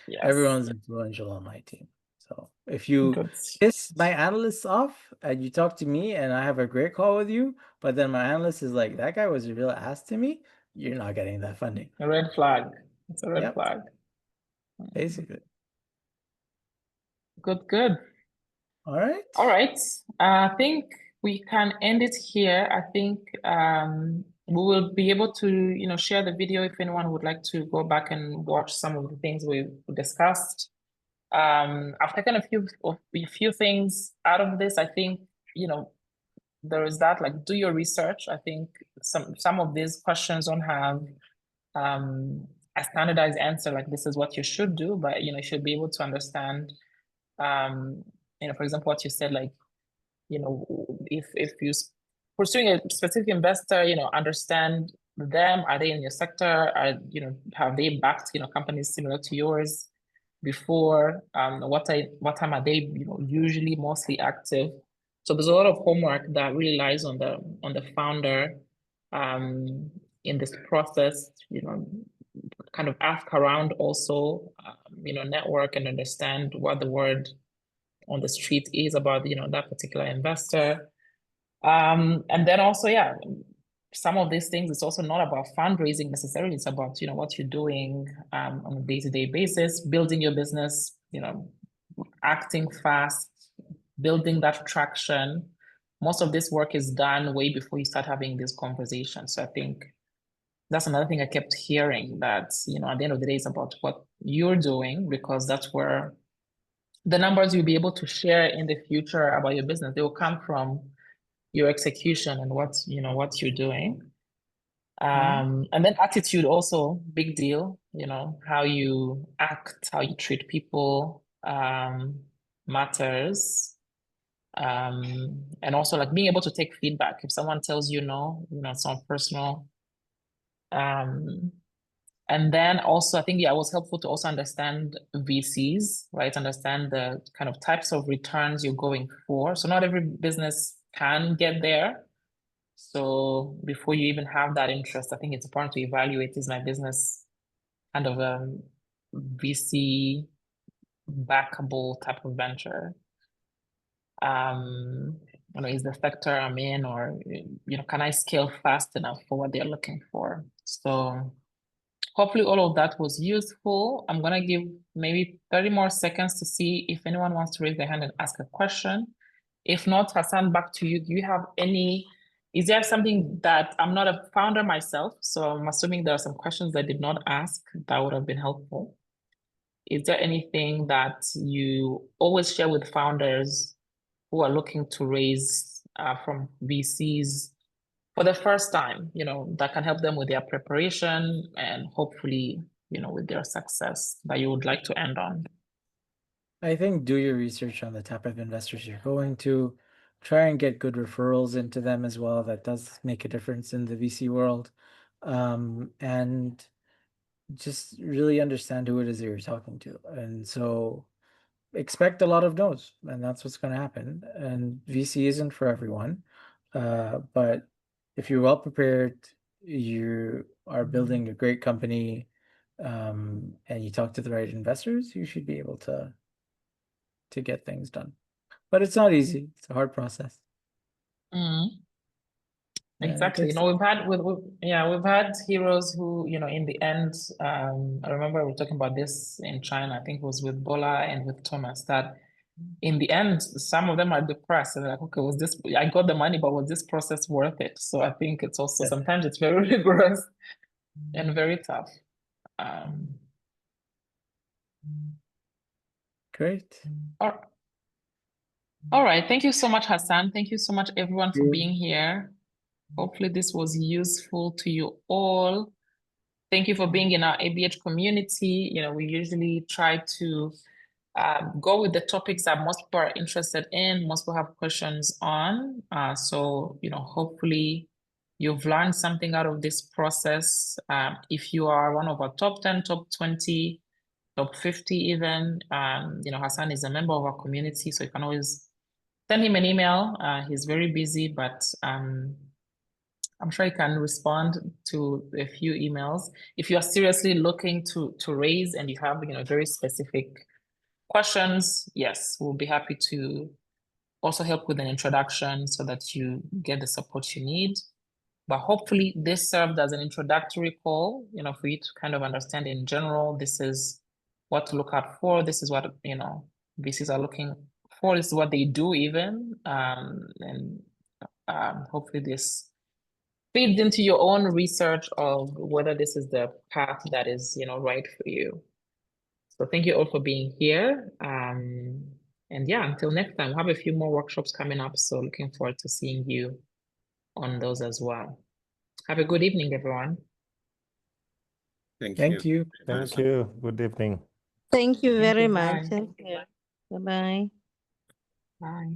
Yes, everyone's influential on my team. So if you good. piss my analysts off and you talk to me and I have a great call with you, but then my analyst is like, that guy was a real ass to me, you're not getting that funding. A red flag. It's a red Yep, flag. basically. Good, good. All right. All right. I think we can end it here. I think we will be able to, share the video if anyone would like to go back and watch some of the things we discussed. I've taken a few things out of this. I think, there is that, like, do your research. I think some of these questions don't have a standardized answer, like this is what you should do, but you should be able to understand for example, what you said, like, if you pursuing a specific investor, understand them. Are they in your sector? Have they backed, companies similar to yours before? What time are they, usually mostly active? So there's a lot of homework that really lies on the founder in this process, kind of ask around also, network and understand what the word on the street is about, that particular investor. And then also, yeah, some of these things, it's also not about fundraising necessarily. It's about, what you're doing on a day-to-day basis, building your business, acting fast, building that traction. Most of this work is done way before you start having these conversations. So I think that's another thing I kept hearing, that, at the end of the day, it's about what you're doing, because that's where the numbers you'll be able to share in the future about your business, they will come from your execution and what you're doing. And then attitude also, big deal, how you act, how you treat people, matters. And also like being able to take feedback. If someone tells you no, it's not personal. And then also, I think, yeah, it was helpful to also understand VCs, right? Understand the kind of types of returns you're going for. So not every business can get there. So before you even have that interest, I think it's important to evaluate, is my business kind of a VC backable type of venture? Is the sector I'm in, or, can I scale fast enough for what they're looking for? So hopefully all of that was useful. I'm gonna give maybe 30 more seconds to see if anyone wants to raise their hand and ask a question. If not, Hassan, back to you. Do you have is there something that, I'm not a founder myself, so I'm assuming there are some questions that I did not ask that would have been helpful. Is there anything that you always share with founders who are looking to raise from VCs for the first time, that can help them with their preparation and hopefully, with their success, that you would like to end on? I think do your research on the type of investors you're going to. Try and get good referrals into them as well. That does make a difference in the VC world. And just really understand who it is that you're talking to. And so expect a lot of no's, and that's what's going to happen. And VC isn't for everyone. But if you're well prepared, you are building a great company, and you talk to the right investors, you should be able to get things done. But it's not easy. It's a hard process. Exactly. We've had heroes who, in the end, I remember we were talking about this in China. I think it was with Bola and with Thomas, that in the end, some of them are depressed and they're like, okay, I got the money, but was this process worth it? So I think it's also, sometimes it's very rigorous and very tough. Great. All right. Thank you so much, Hassan. Thank you so much, everyone, for being here. Hopefully this was useful to you all. Thank you for being in our ABH community. We usually try to go with the topics that most people are interested in, most people have questions on. So, hopefully you've learned something out of this process. If you are one of our top 10, top 20, top 50 even, Hassan is a member of our community, so you can always send him an email. He's very busy, but I'm sure you can respond to a few emails. If you are seriously looking to raise and you have, very specific questions, yes, we'll be happy to also help with an introduction so that you get the support you need. But hopefully this served as an introductory call, for you to kind of understand in general, this is what to look out for. This is what, VCs are looking for. This is what they do even. And hopefully this feeds into your own research of whether this is the path that is, right for you. So thank you all for being here. And yeah, until next time, we'll have a few more workshops coming up. So looking forward to seeing you on those as well. Have a good evening, everyone. Thank Thank you. you. Good evening. Thank you Thank very you. much. Bye. Thank you. Bye-bye. Bye.